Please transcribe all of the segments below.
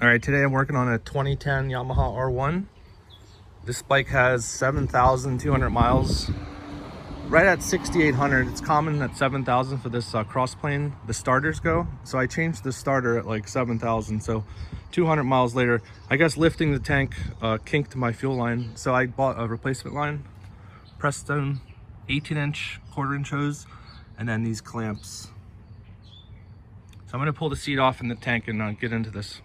All right, today I'm working on a 2010 Yamaha R1. This bike has 7,200 miles. Right at 6,800. It's common at 7,000 for this crossplane, the starters go. So I changed the starter at like 7,000. So 200 miles later, I guess lifting the tank kinked my fuel line. So I bought a replacement line, Preston 18-inch, quarter-inch hose, and then these clamps. So I'm gonna pull the seat off in the tank and get into this.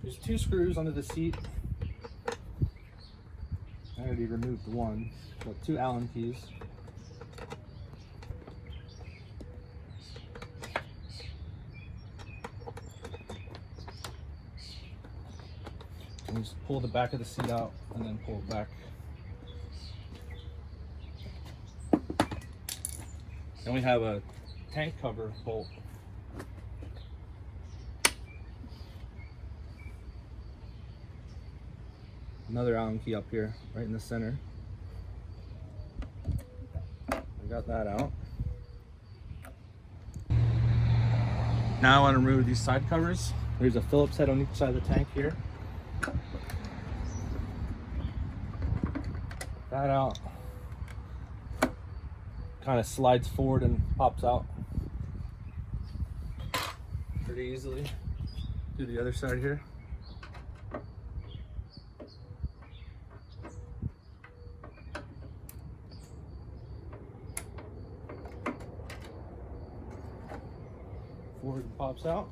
There's 2 screws under the seat. I already removed one. Got 2 Allen keys. And just pull the back of the seat out and then pull it back. Then we have a tank cover bolt. Another Allen key up here, right in the center. We got that out. Now I want to remove these side covers. There's a Phillips head on each side of the tank here. That out. Kind of slides forward and pops out pretty easily. Do the other side here. Forward and pops out.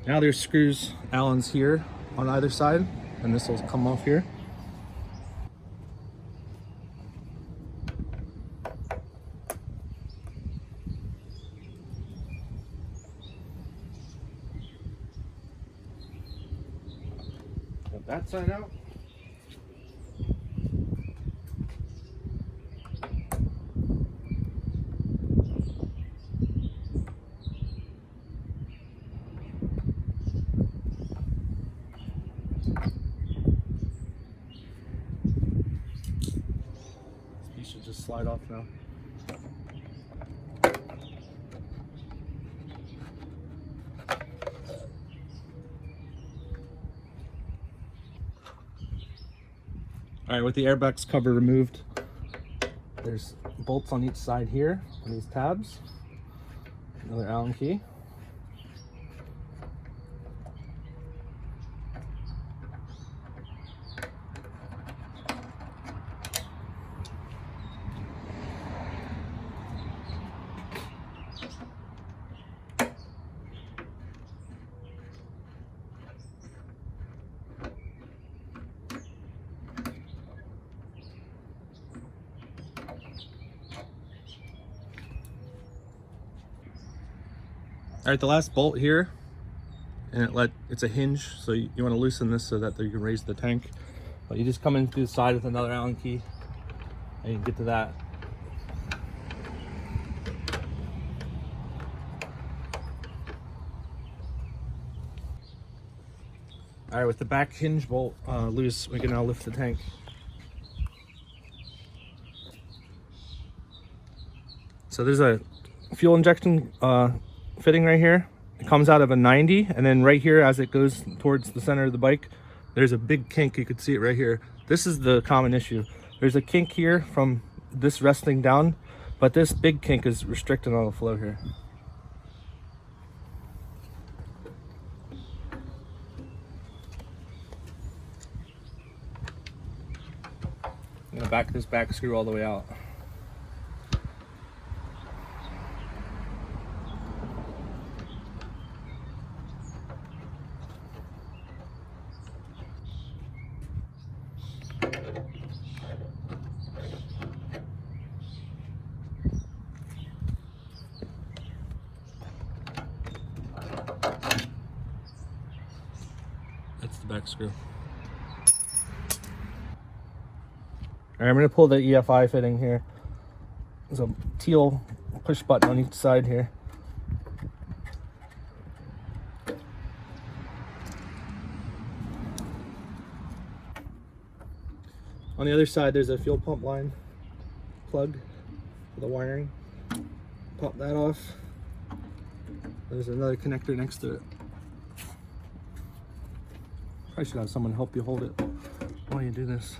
Now there's screws, Allens here on either side, and this will come off here. Got that side out. Should just slide off now. All right, with the airbox cover removed, there's bolts on each side here on these tabs. Another Allen key. All right, the last bolt here, and it's a hinge, so you want to loosen this so that you can raise the tank. But you just come in through the side with another Allen key, and you can get to that. All right, with the back hinge bolt loose, we can now lift the tank. So there's a fuel injection fitting right here. It comes out of a 90, and then right here as it goes towards the center of the bike, there's a big kink. You could see it right here. This is the common issue. There's a kink here from this resting down, but this big kink is restricting all the flow here. I'm gonna back this back screw all the way out. That's the back screw. All right, I'm gonna pull the EFI fitting here. There's a teal push button on each side here. On the other side, there's a fuel pump line plug for the wiring. Pop that off. There's another connector next to it. Probably should have someone help you hold it while you do this.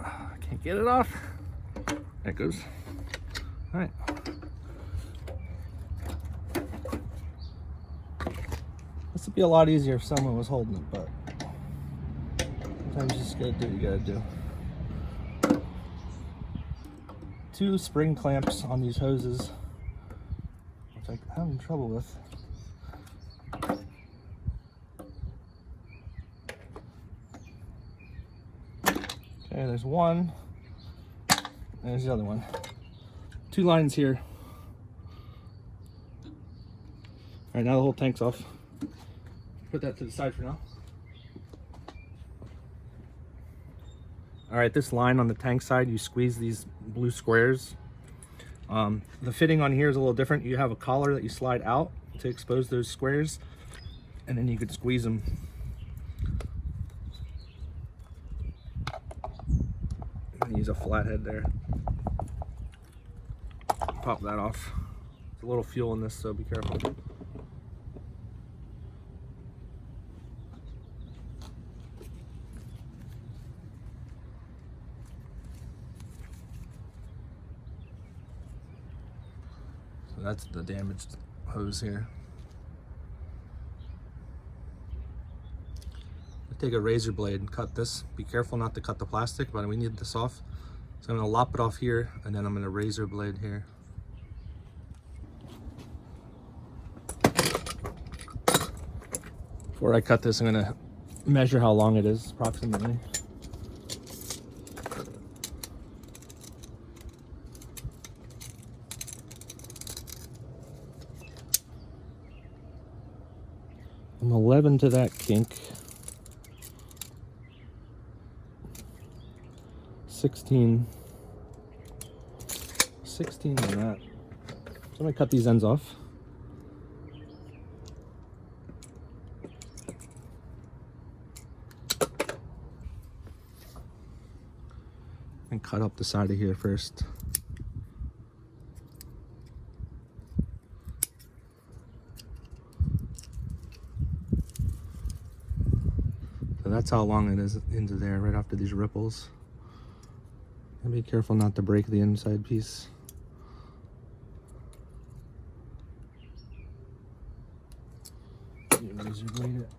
I can't get it off. There it goes. All right. This would be a lot easier if someone was holding it, but sometimes you just gotta do what you gotta do. 2 spring clamps on these hoses, which I'm having trouble with. Okay, there's one, and there's the other one. 2 lines here. All right, now the whole tank's off. Put that to the side for now. All right, this line on the tank side, you squeeze these blue squares. The fitting on here is a little different. You have a collar that you slide out to expose those squares, and then you could squeeze them. Use a flathead there. Pop that off. There's a little fuel in this, so be careful. So that's the damaged hose here. Take a razor blade and cut this. Be careful not to cut the plastic, but we need this off. So I'm going to lop it off here, and then I'm going to razor blade here. Before I cut this, I'm going to measure how long it is approximately. I'm 11 to that kink. 16 on that. So I'm going to cut these ends off. And cut up the side of here first. So that's how long it is into there, right after these ripples. And be careful not to break the inside piece. You razor blade it.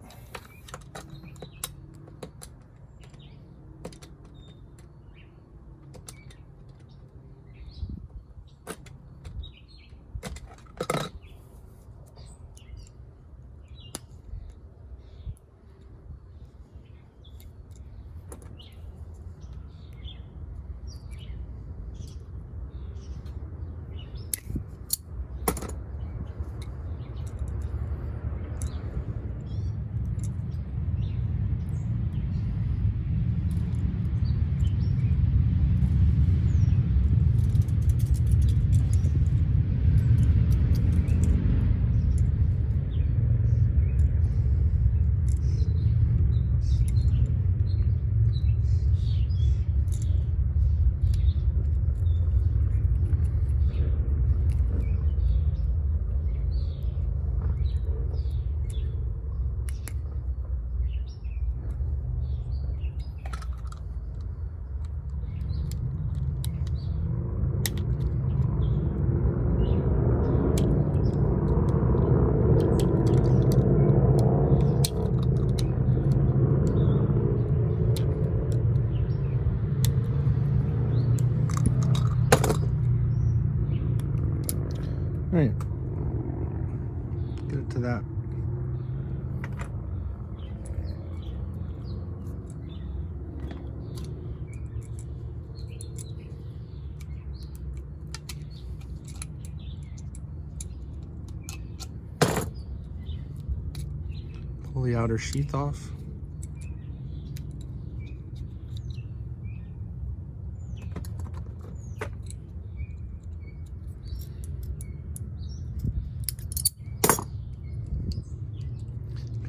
Right. Get it to that. Pull the outer sheath off.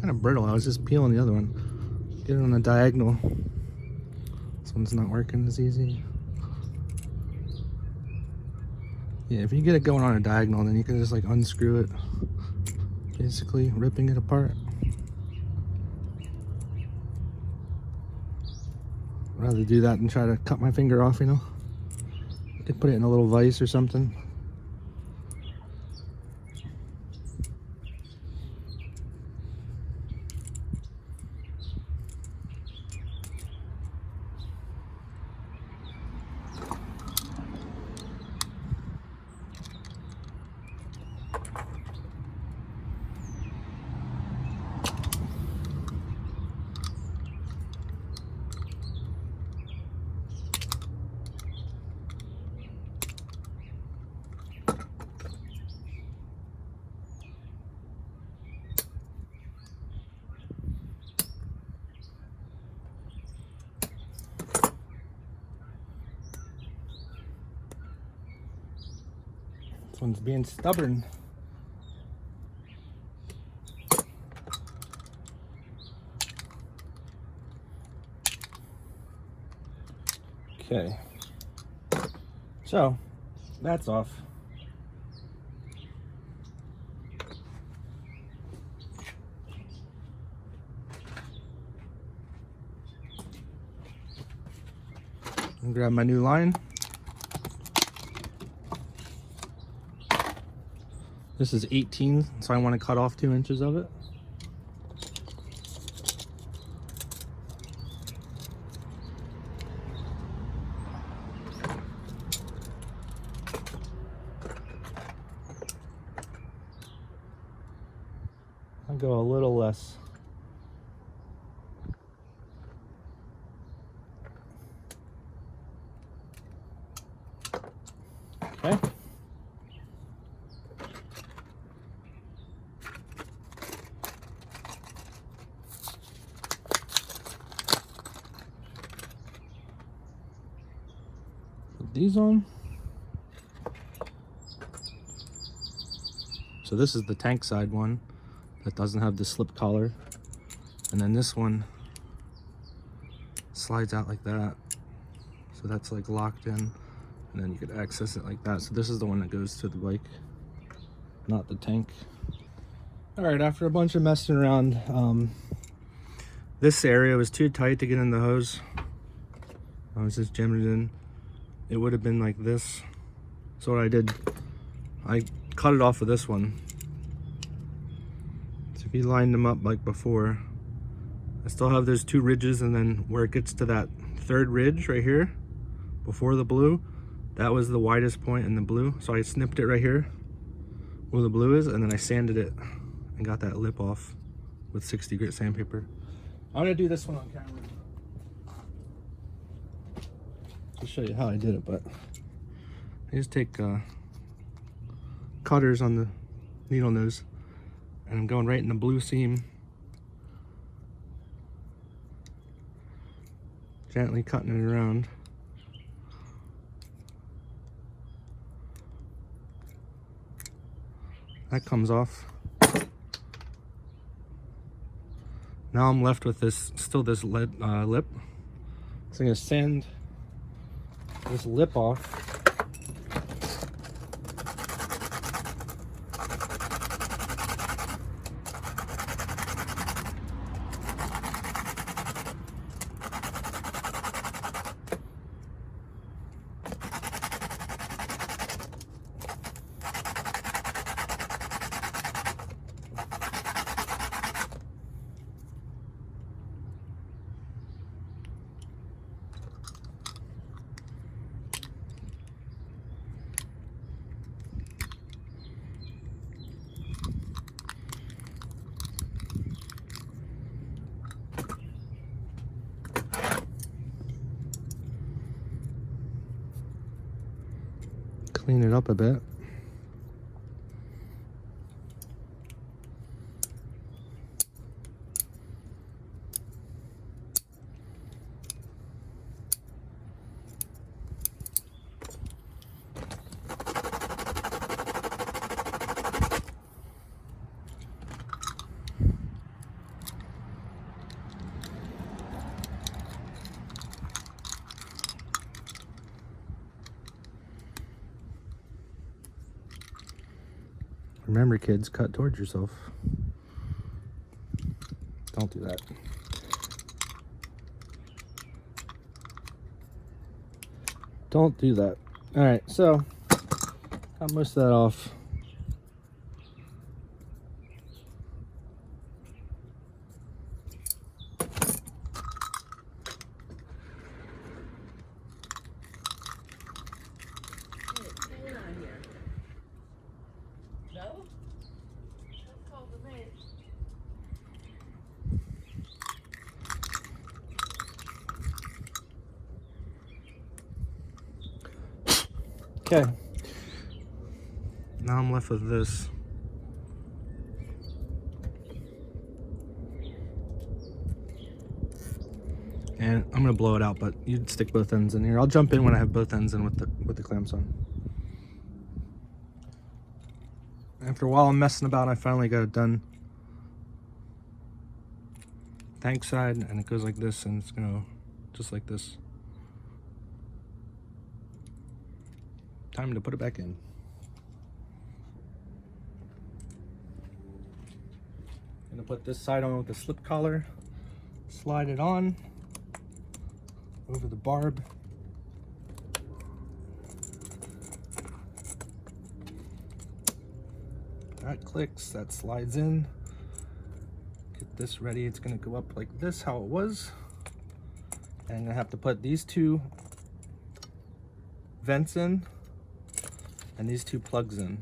kind of brittle. I was just peeling the other one. Get it on the diagonal. This one's not working as easy. Yeah, if you get it going on a diagonal, then you can just like unscrew it, basically ripping it apart. I'd rather do that than try to cut my finger off, you know. You could put it in a little vise or something. This one's being stubborn. Okay, so that's off. I'll grab my new line. This is 18, so I want to cut off 2 inches of it. I'll go a little less. Okay. Put these on. So this is the tank side one that doesn't have the slip collar, and then this one slides out like that, so that's like locked in, and then you could access it like that. So this is the one that goes to the bike, not the tank. All right, after a bunch of messing around, this area was too tight to get in the hose. I was just jamming it in. It would have been like this. So what I did, I cut it off with this one. So if you lined them up like before, I still have those 2 ridges, and then where it gets to that 3rd ridge right here before the blue, that was the widest point in the blue. So I snipped it right here where the blue is, and then I sanded it and got that lip off with 60 grit sandpaper. I'm gonna do this one on camera. I'll show you how I did it, but I just take cutters on the needle nose, and I'm going right in the blue seam, gently cutting it around. That comes off. Now I'm left with this, still this lip. So I'm gonna sand this lip off. Clean it up a bit. Remember, kids, cut towards yourself. Don't do that. Don't do that. All right, so got most of that off. Okay, now I'm left with this. And I'm gonna blow it out, but you'd stick both ends in here. I'll jump in when I have both ends in with the clamps on. After a while I'm messing about, I finally got it done. Tank side, and it goes like this, and it's gonna go just like this. Time to put it back in. Gonna put this side on with the slip collar, slide it on over the barb. That clicks, that slides in. Get this ready. It's gonna go up like this, how it was. And I'm gonna have to put these two vents in and these two plugs in.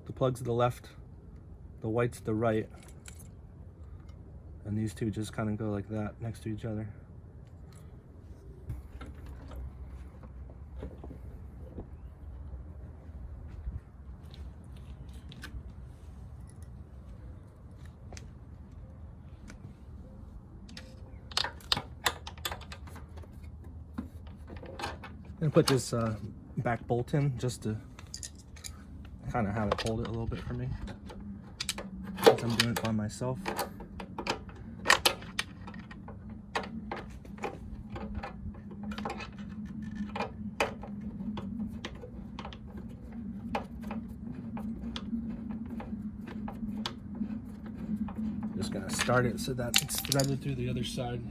The plugs to the left, the white's to the right, and these two just kind of go like that next to each other. I'm gonna put this back bolt in just to kind of have it hold it a little bit for me, since I'm doing it by myself. Just gonna start it so that it's threaded through the other side.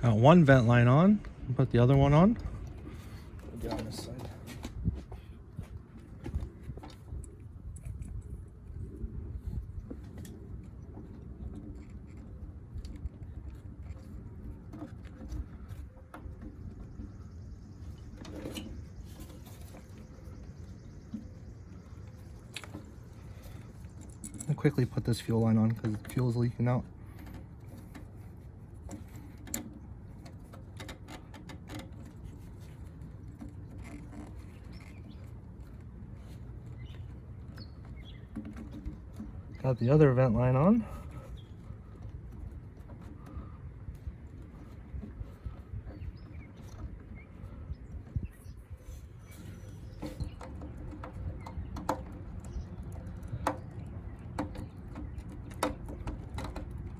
Got one vent line on, put the other one on. Get on this side. I'll quickly put this fuel line on because the fuel is leaking out. Got the other vent line on.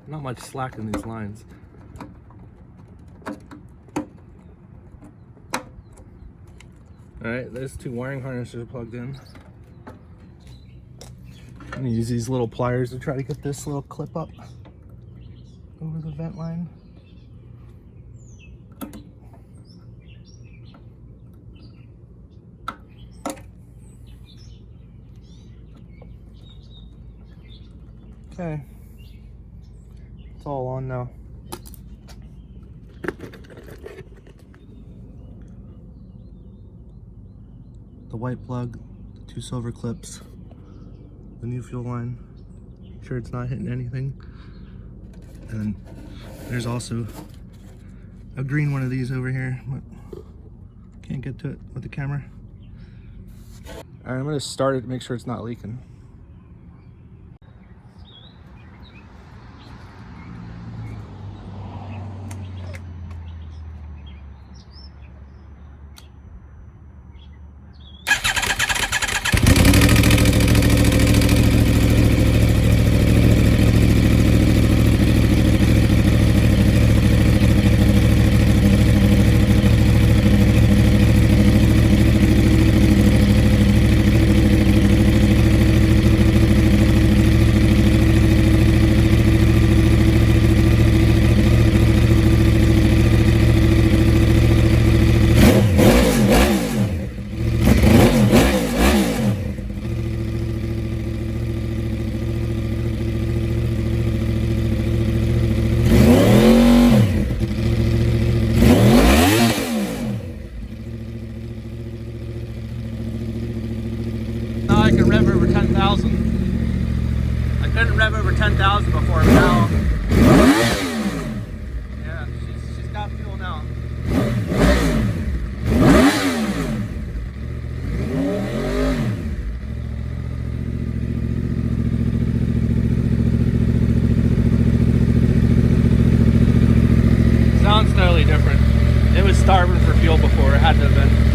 Not much slack in these lines. Alright, there's two wiring harnesses plugged in. I'm gonna use these little pliers to try to get this little clip up over the vent line. Okay, it's all on now. The white plug, the two silver clips, the new fuel line. Make sure it's not hitting anything. And then there's also a green one of these over here, but can't get to it with the camera. All right, I'm gonna start it to make sure it's not leaking. can rev over 10,000. I couldn't rev over 10,000 before, but now, yeah, she's got fuel now. Sounds totally different. It was starving for fuel before, it had to have been.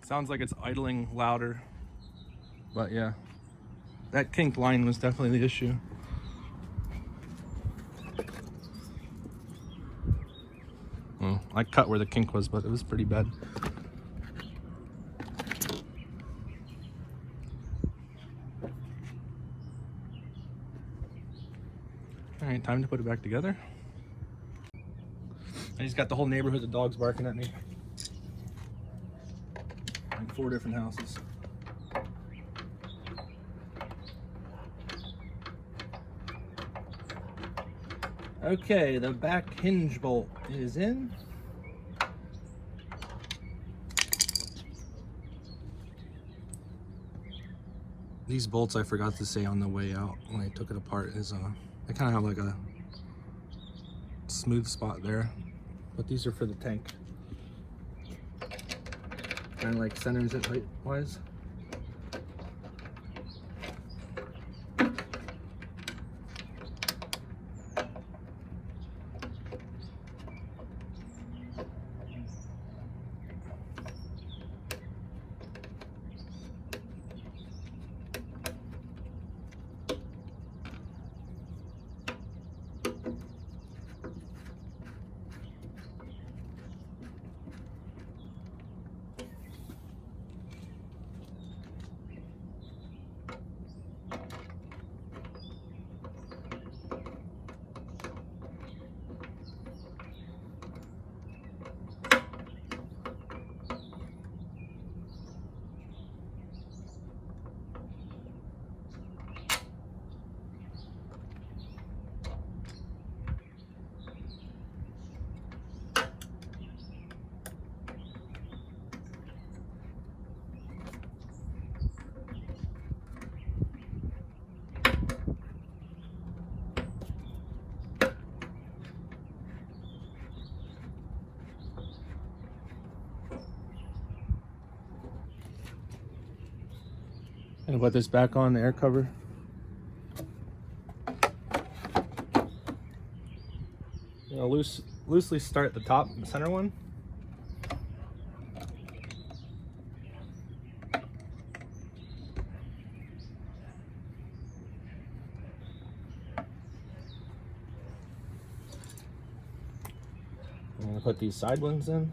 Sounds like it's idling louder, but yeah, that kinked line was definitely the issue. Well, I cut where the kink was, but it was pretty bad. All right, time to put it back together. I just got the whole neighborhood of dogs barking at me. Like 4 different houses. Okay, the back hinge bolt is in. These bolts, I forgot to say on the way out when I took it apart, is they kind of have like a smooth spot there, but these are for the tank. Kind of like centers it height wise. Gonna put this back on the air cover. You know, loosely start the top, the center one. I'm gonna put these side ones in.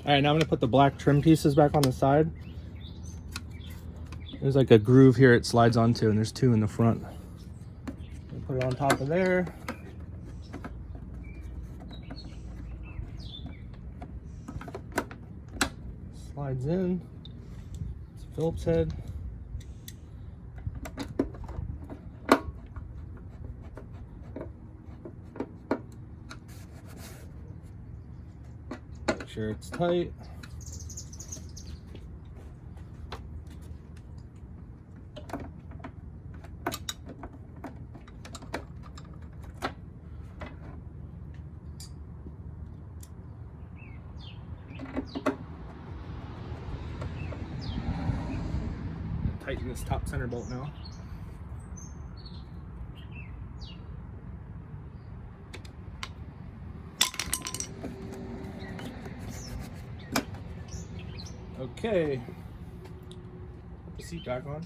All right, now I'm gonna put the black trim pieces back on the side. There's like a groove here it slides onto, and there's 2 in the front. Put it on top of there. Slides in. It's a Phillips head. Make sure it's tight. Tighten this top center bolt now. Okay. Put the seat back on.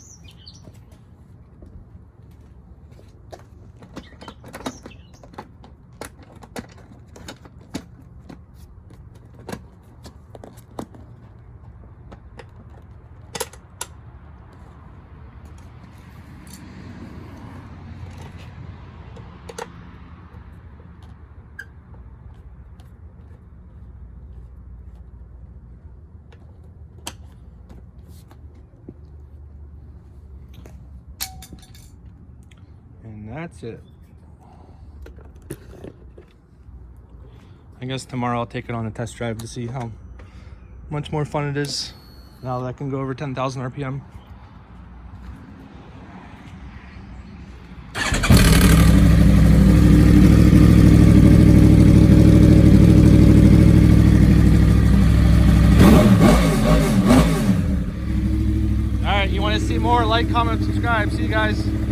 And that's it. I guess tomorrow I'll take it on a test drive to see how much more fun it is now that I can go over 10,000 RPM. All right, you want to see more? Like, comment, subscribe. See you guys.